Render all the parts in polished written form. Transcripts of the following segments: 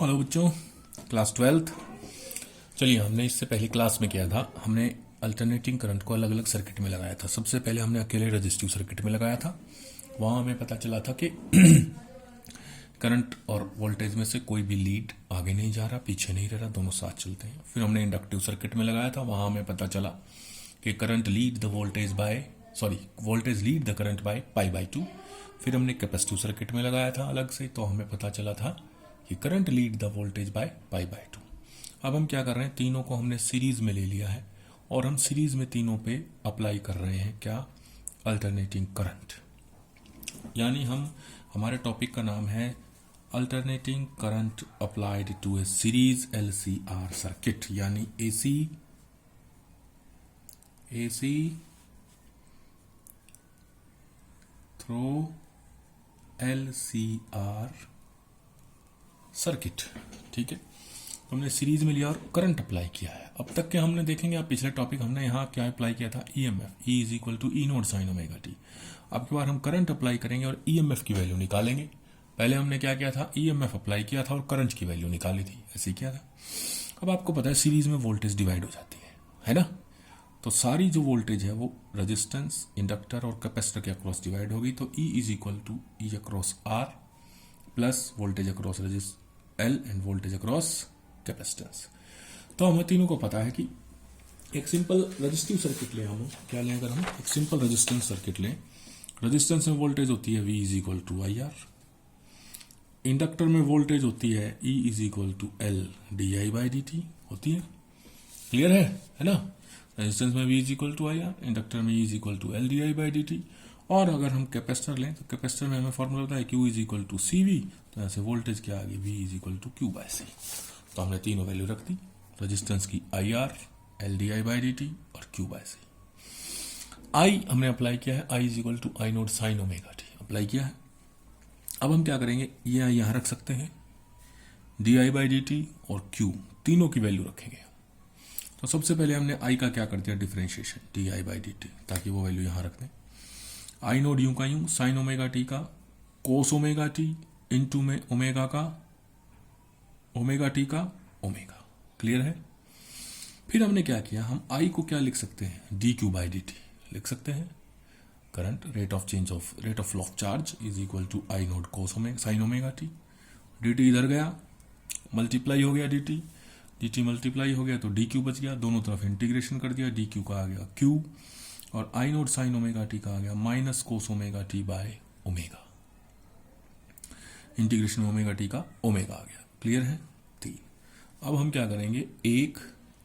Hello बच्चों, class 12th। चलिए, हमने इससे पहले क्लास में किया था, हमने अल्टरनेटिंग करंट को अलग अलग सर्किट में लगाया था। सबसे पहले हमने अकेले रजिस्टिव सर्किट में लगाया था। वहाँ हमें पता चला था कि करंट और वोल्टेज में से कोई भी लीड आगे नहीं जा रहा, पीछे नहीं रह रहा, दोनों साथ चलते हैं। फिर हमने इंडक्टिव सर्किट में लगाया था। वहाँ हमें पता चला कि current lead the voltage voltage lead the current by π/2। फिर हमने कैपेसिटिव सर्किट में लगाया था अलग से, तो हमें पता चला था कि current lead the voltage by π/2। अब हम क्या कर रहे हैं, तीनों को हमने सीरीज में ले लिया है और हम सीरीज में तीनों पे अप्लाई कर रहे हैं क्या, अल्टरनेटिंग करंट। यानी हमारे टॉपिक का नाम है alternating current applied to a series LCR circuit, यानी AC थ्रू LCR सर्किट। ठीक है, तो हमने सीरीज में लिया और करंट अप्लाई किया है। अब तक के हमने देखेंगे, आप पिछले टॉपिक हमने यहाँ क्या अप्लाई किया था, EMF, E is equal to E0 sin ωt। अब की बार हम करंट अप्लाई करेंगे और EMF की वैल्यू निकालेंगे। पहले हमने क्या किया था, EMF अप्लाई किया था और करंट की वैल्यू निकाली थी, ऐसे किया था। अब आपको पता है सीरीज में वोल्टेज डिवाइड हो जाती है ना। तो सारी जो वोल्टेज है वो रेजिस्टेंस, इंडक्टर और कैपेसिटर के अक्रॉस डिवाइड होगी। तो E is equal to E across R plus voltage across L and voltage across capacitance. तो हमें तीनों को पता है कि एक सिंपल रेजिस्टिव सर्किट ले, हम क्या लें, अगर हम एक सिंपल रेजिस्टेंस सर्किट लें, रेजिस्टेंस में वोल्टेज होती है V is equal to IR, inductor में वोल्टेज होती है E is equal to L di/dt होती है। क्लियर है ना। रेजिस्टेंस में V is equal to IR, inductor में E is equal to L di/dt। और अगर हम कैपेसिटर लें तो कैपेसिटर में हमें फॉर्मूला होता है Q is equal to CV। तो ऐसे वोल्टेज के आगे V is equal to Q/C। तो हमने तीनों वैल्यू रख दी, रेजिस्टेंस की IR, L di/dt और Q/C। I हमने अप्लाई किया है, I is equal to I0 sin ωt apply किया है। अब हम क्या करेंगे, ये I यहाँ रख सकते हैं, di/dt और Q तीनों की वैल्यू रखेंगे। तो सबसे पहले हमने I का क्या कर दिया, डिफरेंशिएशन di/dt, ताकि वो वैल्यू यहाँ रख दें। I0 यूं का यूं, sin ωt का cos ωt इंटू में ओमेगा का ωt का ओमेगा। क्लियर है। फिर हमने क्या किया, हम I को क्या लिख सकते हैं, dq/dt लिख सकते हैं। Current rate of flow of charge is equal to I0 cos sin ωt। dt इधर गया, मल्टीप्लाई हो गया, dt मल्टीप्लाई हो गया तो dq बच गया, दोनों तरफ इंटीग्रेशन कर दिया, dq का आ गया q और I0 sin ωt का आ गया minus cos ωt/ω, integration ωt का ओमेगा आ गया। क्लियर है। 3। अब हम क्या करेंगे, एक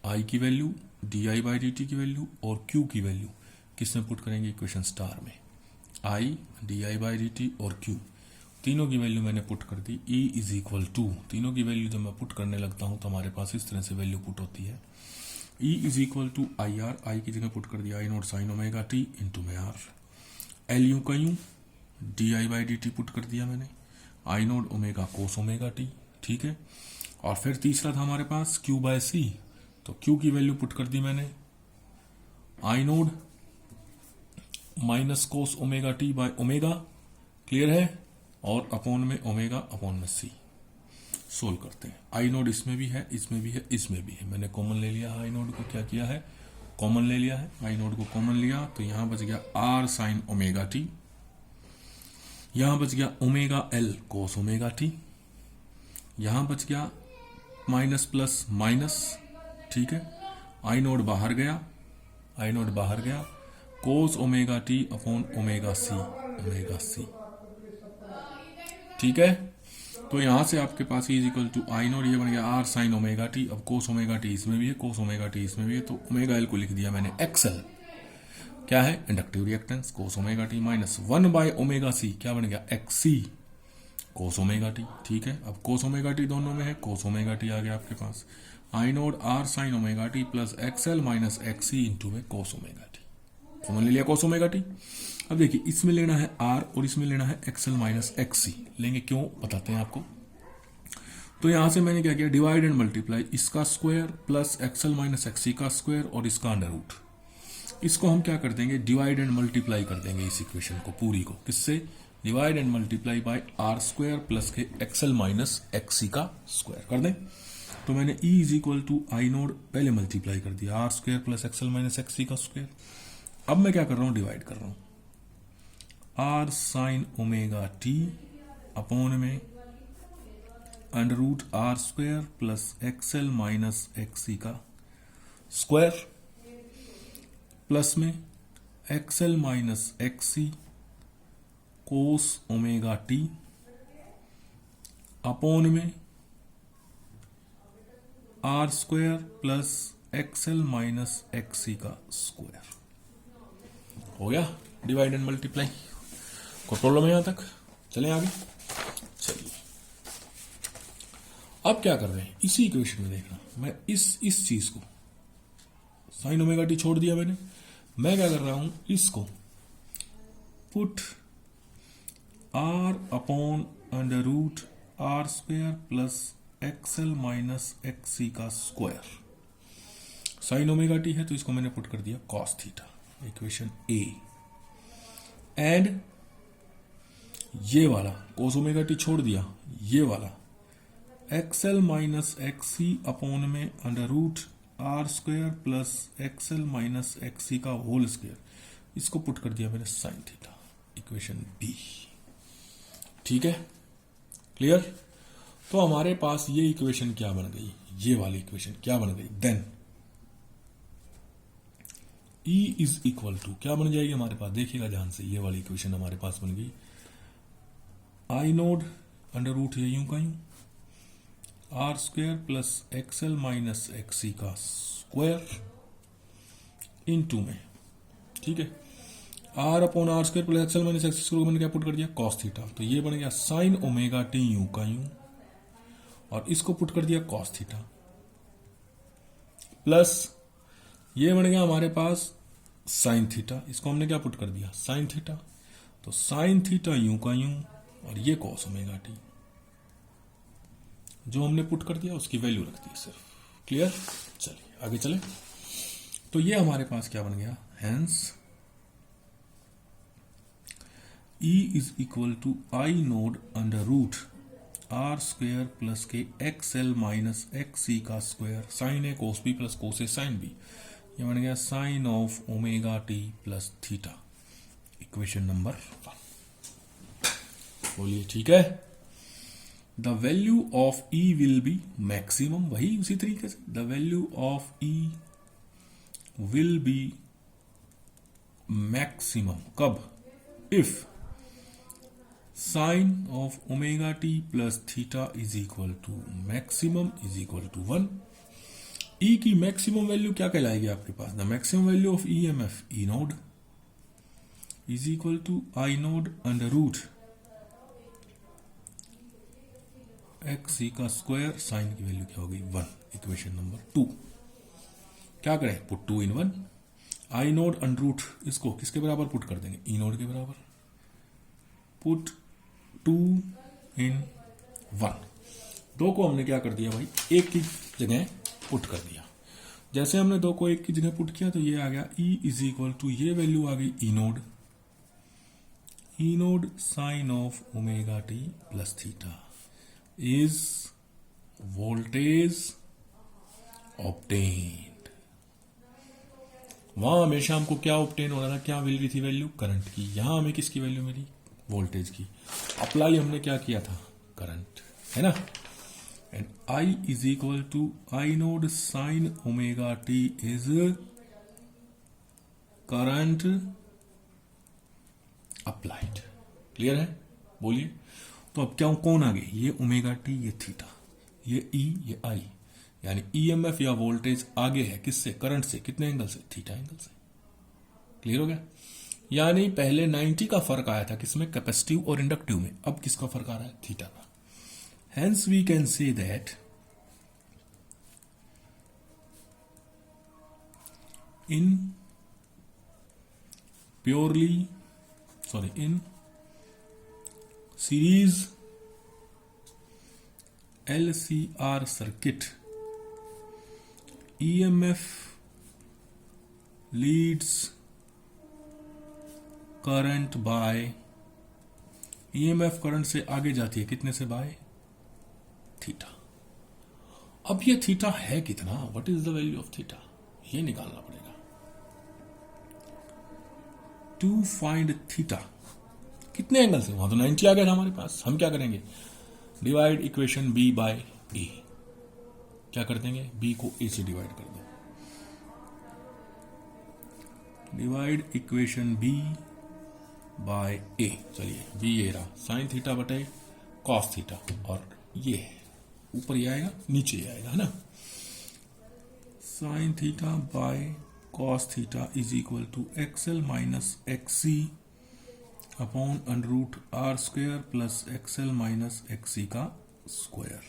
I की वैल्यू, di/dt की वैल्यू और Q की वैल्यू किसमें पुट करेंगे, इक्वेशन स्टार में। I, di/dt और Q तीनों की वैल्यू मैंने पुट कर दी। E इज इक्वल टू, तीनों की वैल्यू जब मैं पुट करने लगता हूं तो हमारे पास इस तरह से वैल्यू पुट होती है। E is equal to IR, I की जगह पुट कर दिया I0 sin ωt इंटू में R, L यू का यूं, di/dt पुट कर दिया मैंने, I0 ओमेगा cos ωt। ठीक है। और फिर तीसरा था हमारे पास Q/C, तो Q की वैल्यू पुट कर दी मैंने, I0 minus cos ωt/ω। Clear है। और अपॉन में ओमेगा अपॉन में C। सोल्व करते हैं। I0 इसमें भी है, इसमें भी है, इसमें भी है। मैंने कॉमन ले लिया है, I0 को क्या किया है, कॉमन ले लिया है। I0 को कॉमन लिया तो यहां बच गया R sin ωt, यहां बच गया ओमेगा L cos ωt, यहां बच गया माइनस प्लस माइनस। ठीक है। I0 बाहर गया, I0 बाहर गया, cos ωt upon omega C। ठीक है। तो यहां से आपके पास इज इक्वल टू I0, ये बन गया R sin ωt। अब cos ωt इसमें भी है, cos ωt इसमें भी है, तो ओमेगा L को लिख दिया मैंने XL। क्या है, inductive reactance cos ωt minus 1/ωc, क्या बन गया XC cos ωt। ठीक है। अब cos ωt दोनों में है, cos ωt आ गया आपके पास, I0 R sin ωt plus XL minus XC into में cos ωt। कॉमन ले लिया cos ωt। अब देखिए, इसमें लेना है R और इसमें लेना है XL माइनस XC। लेंगे क्यों, बताते हैं आपको। तो यहां से मैंने क्या किया, डिवाइड एंड मल्टीप्लाई, इसका square plus XL minus XC का स्क्वायर और इसका अंडर रूट। इसको हम क्या कर देंगे, डिवाइड एंड मल्टीप्लाई कर देंगे इस इक्वेशन को पूरी को, किससे, divide and multiply by R square plus के एक्सएल माइनस एक्सी का स्क्वायर कर दें। तो मैंने E is equal to I naught पहले मल्टीप्लाई कर दिया R square plus XL minus XC का स्क्वायर। अब मैं क्या कर रहा हूं, डिवाइड कर रहा हूं R sine omega T upon में under root R square plus XL minus XC का स्क्वायर प्लस में XL minus XC cos omega T upon में R square plus XL minus XC का स्क्वायर। हो गया डिवाइड एंड मल्टीप्लाई। कोई problem है यहां तक? चलें आगे। चलिए अब क्या कर रहे हैं, इसी इक्वेशन में देखना, मैं इस चीज को साइन ओमेगा टी छोड़ दिया मैंने, मैं क्या कर रहा हूं, इसको put R upon under root R square plus XL minus XC का स्क्वायर। साइन ओमेगा टी है तो इसको मैंने पुट कर दिया cos theta, equation A. And ये वाला कोस ओमेगा टी छोड़ दिया, ये वाला एक्सएल माइनस एक्सी अपॉन में under root R square plus XL minus XC का होल स्क्वायर, इसको पुट कर दिया मैंने साइन थीटा, इक्वेशन बी। ठीक है, क्लियर? तो हमारे पास ये इक्वेशन क्या बन गई, ये वाली इक्वेशन क्या बन गई, then E is equal to क्या बन जाएगी हमारे पास, देखिएगा ध्यान से, ये वाली इक्वेशन हमारे पास बन गई आई नोड अंडर रूट ये यूं का यूं R square plus XL minus XC का स्क्वायर इनटू में, ठीक है, R upon R square plus XL minus XC square को मैंने क्या पुट कर दिया कॉस थीटा, तो ये बन गया साइन ओमेगा टी यूं का यूं, और इसको पुट कर दिया कॉस थीटा, प्लस ये बन गया हमारे पास साइन थीटा, इसको हमने क्या पुट कर दिया साइन थीटा, तो साइन थीटा यूं का यूं, और ये कॉस ओमेगा टी, जो हमने पुट कर दिया उसकी वैल्यू रख दी सिर्फ। क्लियर? चलिए आगे चले। तो ये हमारे पास क्या बन गया, hence E is equal to I node under root R square plus के एक्सएल माइनस एक्सी का square, sine A cos B plus cos A sine B, ये बन गया sine of omega T plus theta, equation number 1। बोलिए ठीक है। The value of E will be maximum, वही उसी तरीके से the value of E will be maximum कब, if sine of omega T plus theta is equal to maximum is equal to 1। E की maximum value क्या कहलाएगी आपके पास, the maximum value of EMF E nought is equal to I node under root X E का square, sign की value क्या होगी 1, equation number 2। क्या करें, पुट 2 इन 1, आई नोड अंडर रूट, इसको किसके बराबर पुट कर देंगे, ई नोड के बराबर, पुट 2 इन 1। दो को हमने क्या कर दिया भाई, एक की जगह पुट कर दिया। जैसे हमने दो को एक की जगह पुट किया तो ये आ गया E इज इक्वल टू, ये वैल्यू आ गई E naught sine of omega T plus theta is voltage obtained. वहां हमेशा हमको क्या ऑब्टेन हो रहा था, क्या मिल रही थी वैल्यू, करंट की। यहां हमें किसकी वैल्यू मिली, वोल्टेज की। अप्लाई हमने क्या किया था, करंट, है ना। And I is equal to I naught sine omega t is current applied. Clear है? बोलिए। तो अब क्या कौन आ गई, ये ओमेगा टी, ये थीटा, ये E, ये I, यानी EMF या वोल्टेज आगे है किससे, करंट से, कितने एंगल से, थीटा एंगल से। क्लियर हो गया? यानी पहले 90 का फर्क आया था किसमें, कैपेसिटिव और इंडक्टिव में, अब किसका फर्क आ रहा है, थीटा का। Hence we can say that in series LCR circuit, EMF leads current by EMF current से आगे जाती है कितने से, बाय थीटा। अब ये थीटा है कितना, what is the value of theta, ये निकालना पड़ेगा। टू फाइंड थीटा कितने एंगल से, वहां तो 90 आ गया था हमारे पास, हम क्या करेंगे, डिवाइड इक्वेशन बी बाय ए। क्या कर देंगे, बी को ए से डिवाइड कर दो, डिवाइड इक्वेशन बी बाय ए। चलिए बी ये रहा, साइन थीटा बटे कॉस थीटा, और ये है ऊपर ये आएगा नीचे ये आएगा, है ना। Sine theta by cos theta is equal to XL minus XC upon under root R square plus XL minus XC का स्क्वायर,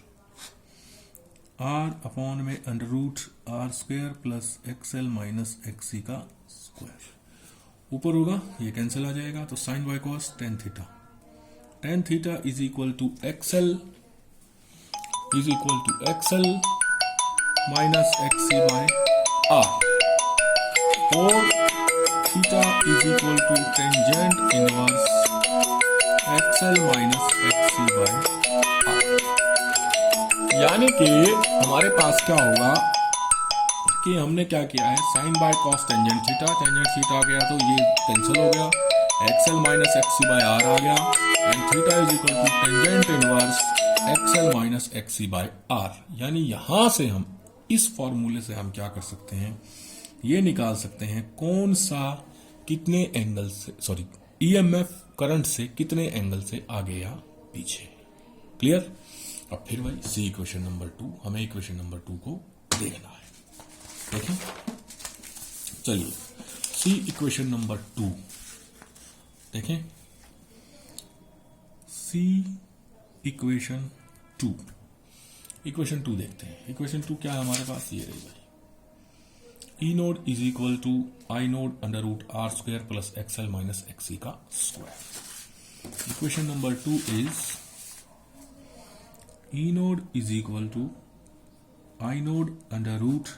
आर अपॉन में under root R square plus XL minus XC का square, ऊपर होगा ये cancel आ जाएगा, तो sine by cos tan theta is equal to XL minus XC by R, और theta is equal to tangent inverse XL minus XC by R. यानी कि हमारे पास क्या होगा कि हमने क्या किया है, sine by cos tangent theta आ गया तो ये कैंसिल हो गया, XL minus XC by R आ गया, and theta is equal to tangent inverse XL minus XC by R. यानी यहां से हम इस फॉर्मूले से हम क्या कर सकते हैं, ये निकाल सकते हैं कौन सा कितने एंगल से, सॉरी ईएमएफ करंट से कितने एंगल से आगे या पीछे। क्लियर। अब फिर वही सी इक्वेशन नंबर 2, हमें इक्वेशन नंबर 2 को देखना है। देखें, चलिए सी इक्वेशन नंबर 2 देखें, सी इक्वेशन 2 देखते हैं। इक्वेशन 2 क्या है हमारे पास, ये रही भाई, E naught is equal to I node under root R square plus XL minus XC का square. Equation number 2 is E naught is equal to I node under root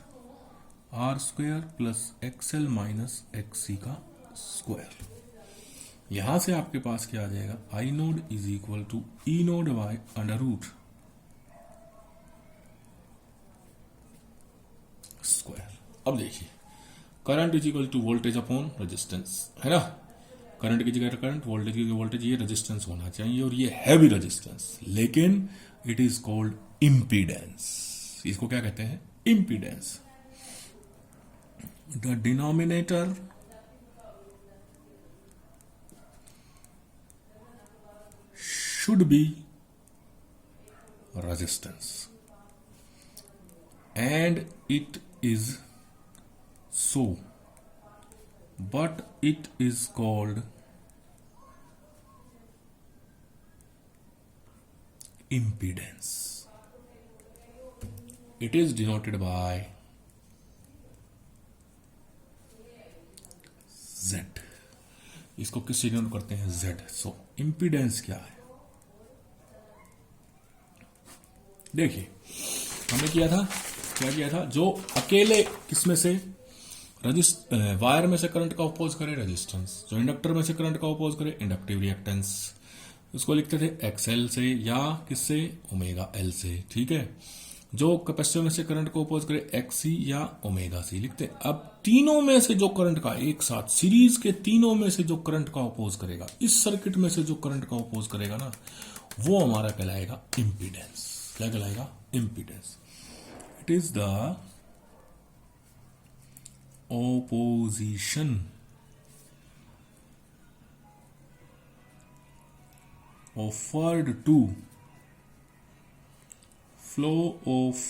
R square plus XL minus XC का square. यहां से आपके पास क्या आ जाएगा, I naught is equal to E naught by under root square. अब देखिए, current is equal to voltage upon resistance, है ना। करंट की जगह करंट, वोल्टेज की जगह वोल्टेज, ये रेजिस्टेंस होना चाहिए, और ये है भी रेजिस्टेंस, लेकिन इट इज कॉल्ड इम्पीडेंस। इसको क्या कहते हैं, impedance. The denominator should be resistance and it is so, but it is called impedance. It is denoted by Z. इसको किससे डिनोट करते हैं, Z। सो इम्पीडेंस क्या है, देखिए हमने क्या किया था, जो अकेले किसमें से वायर में से करंट का अपोज करे रेजिस्टेंस, जो इंडक्टर में से करंट का अपोज करे इंडक्टिव रिएक्टेंस, उसको लिखते थे एक्सएल से या किससे, ओमेगा एल से, ठीक है। जो कैपेसिटर में से करंट को अपोज करे एक्सी या ओमेगा सी लिखते। अब तीनों में से जो करंट का एक साथ सीरीज के तीनों में से जो करंट का अपोज करेगा, इस सर्किट में से जो करंट का अपोज करेगा ना, वो हमारा कहलाएगा इम्पीडेंस। क्या कहलाएगा, impedance. It is the opposition offered to flow of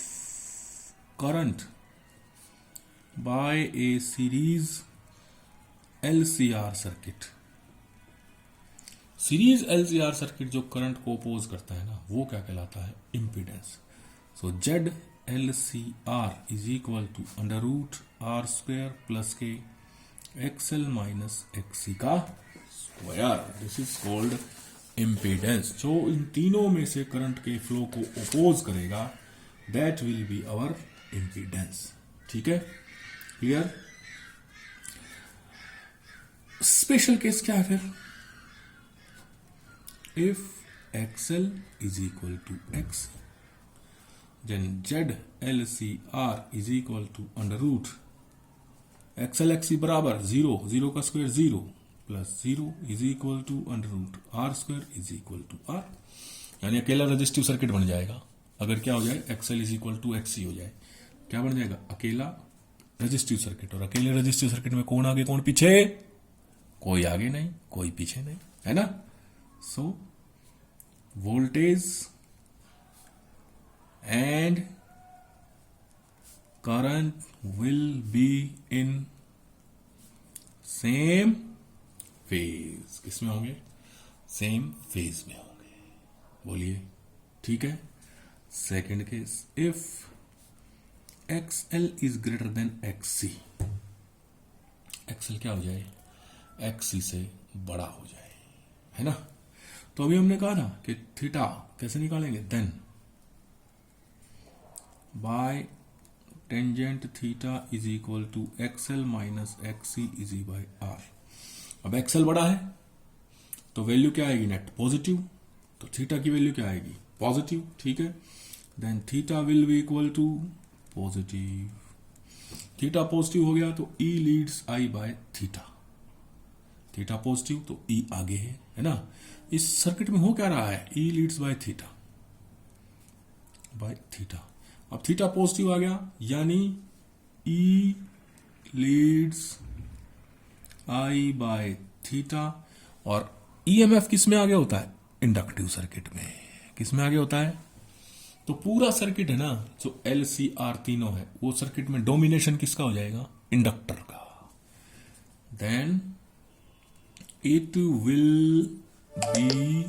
current by a series LCR circuit। Series LCR circuit जो करंट को अपोज करता है ना, वो क्या कहलाता है, impedance. So Z LCR is equal to under root R square plus के एक्सएल माइनस एक्सी का square. This is called impedance. जो इन तीनों में से करंट के फ्लो को अपोज करेगा, that will be our impedance. ठीक है, क्लियर। स्पेशल केस क्या है फिर, if XL is equal to XC, then ZLCR is equal to under root XL XC बराबर 0, 0 का square 0 plus 0 is equal to under root R square is equal to R, यानी अकेला resistive circuit बन जाएगा अगर क्या हो जाए XL is equal to XC हो जाए। क्या बन जाएगा? अकेला रजिस्टिव सर्किट। और अकेले रजिस्टिव सर्किट में कौन आगे कौन पीछे? कोई आगे नहीं कोई पीछे नहीं, है ना। So voltage and current will be in same phase. किसमें होंगे? सेम फेज में होंगे। बोलिए, ठीक है। Second case, if XL is greater than XC, XL क्या हो जाए? XC से बड़ा हो जाए, है ना। तो अभी हमने कहा था कि थीटा कैसे निकालेंगे? Then by tangent theta is equal to XL minus XC is by R। अब XL बड़ा है तो वैल्यू क्या आएगी? Net positive. तो थीटा की वैल्यू क्या आएगी? पॉजिटिव, ठीक है। Then theta will be equal to positive. Theta positive हो गया तो E leads I by theta. Theta positive तो E आगे है ना। इस सर्किट में हो क्या रहा है? E लीड्स बाय थीटा अब थीटा पॉजिटिव आ गया यानी E leads I by theta. और EMF किस में आगे होता है? इंडक्टिव सर्किट में। किस में आगे होता है? तो पूरा सर्किट है ना जो LCR तीनों है, वो सर्किट में डोमिनेशन किसका हो जाएगा? इंडक्टर का। Then it will be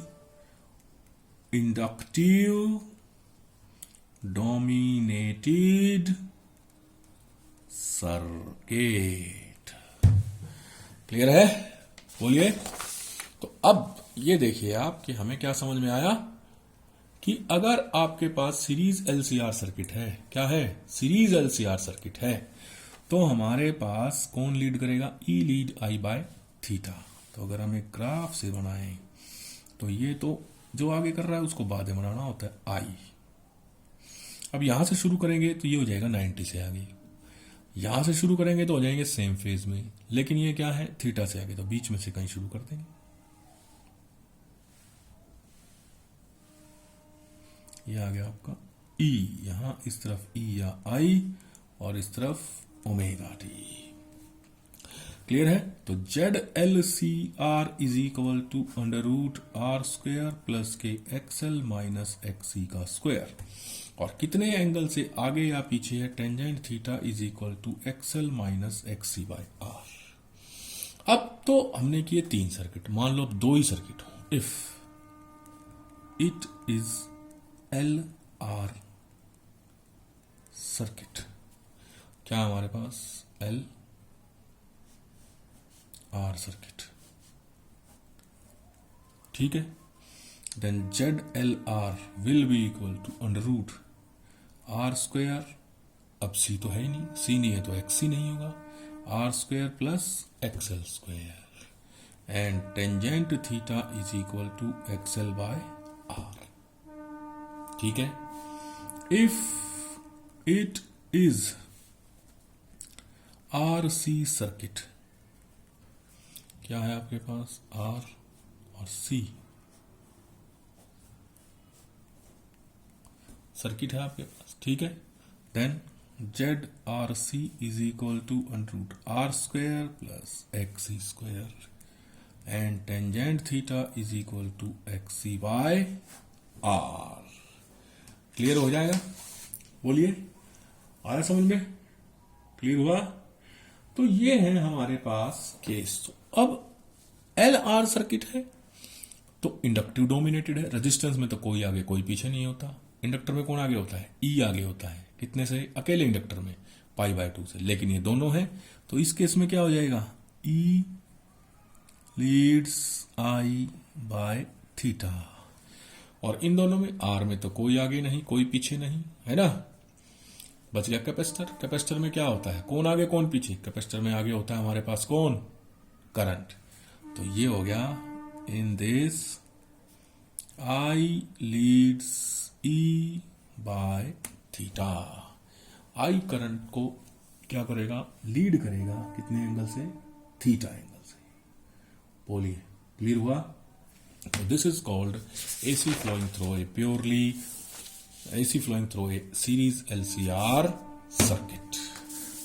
inductive dominated circuit. Clear है? बोलिए। तो अब ये देखिए आप कि हमें क्या समझ में आया कि अगर आपके पास सीरीज LCR सर्किट है, क्या है? सीरीज LCR सर्किट है, तो हमारे पास कौन लीड करेगा? E lead I by theta. तो अगर हम एक ग्राफ से बनाएं तो ये तो जो आगे कर रहा है उसको बाद में बनाना होता है I। अब यहां से शुरू करेंगे तो ये हो जाएगा 90 से आगे, यहां से शुरू करेंगे तो हो जाएंगे सेम फेज में, लेकिन ये क्या है? थीटा से आगे, तो बीच में से कहीं शुरू कर देंगे। ये आ गया आपका E, यहां इस तरफ E या I और इस तरफ ओमेगा टी। क्लियर है? तो ZLCR is equal to under root R square plus के XL माइनस XC का स्क्वायर। और कितने एंगल से आगे या पीछे है? Tangent theta is equal to XL minus XC by R। अब तो हमने किए 3 सर्किट, मान लो अब 2 ही सर्किट हो। If it is LR circuit, क्या हमारे पास? LR सर्किट, ठीक है। Then ZLR will be equal to under root R square. अब C तो है ही नहीं, C नहीं है तो XC नहीं होगा, R square plus XL square. And tangent theta is equal to XL by R, ठीक है। If it is RC circuit, क्या है आपके पास? R और C सर्किट है आपके पास, ठीक है। Then ZRC is equal to under root R square plus XC square and tangent theta is equal to XC by R। Clear हो जाएगा? बोलिए, आया समझ में? क्लियर हुआ? तो ये है हमारे पास केस। तो अब LR सर्किट है तो इंडक्टिव डोमिनेटेड है, रेजिस्टेंस में तो कोई आगे कोई पीछे नहीं होता। इंडक्टर में कौन आगे होता है? E आगे होता है। कितने से? अकेले इंडक्टर में पाई बाय 2 से, लेकिन ये दोनों है तो इस केस में क्या हो जाएगा? E leads I by theta. और इन दोनों में R में तो कोई आगे नहीं कोई पीछे नहीं, है ना। बच गया कैपेसिटर। कैपेसिटर में क्या होता है? कौन आगे कौन पीछे? कैपेसिटर में आगे होता है हमारे पास कौन? करंट। तो ये हो गया in this I leads E by theta. I current को क्या करेगा, लीड करेगा कितने एंगल से, थीटा एंगल से। बोलिए क्लियर हुआ। तो this is called AC flowing through a purely AC flowing through a series LCR circuit.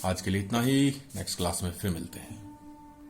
आज के लिए इतना ही, नेक्स्ट क्लास में फिर मिलते हैं।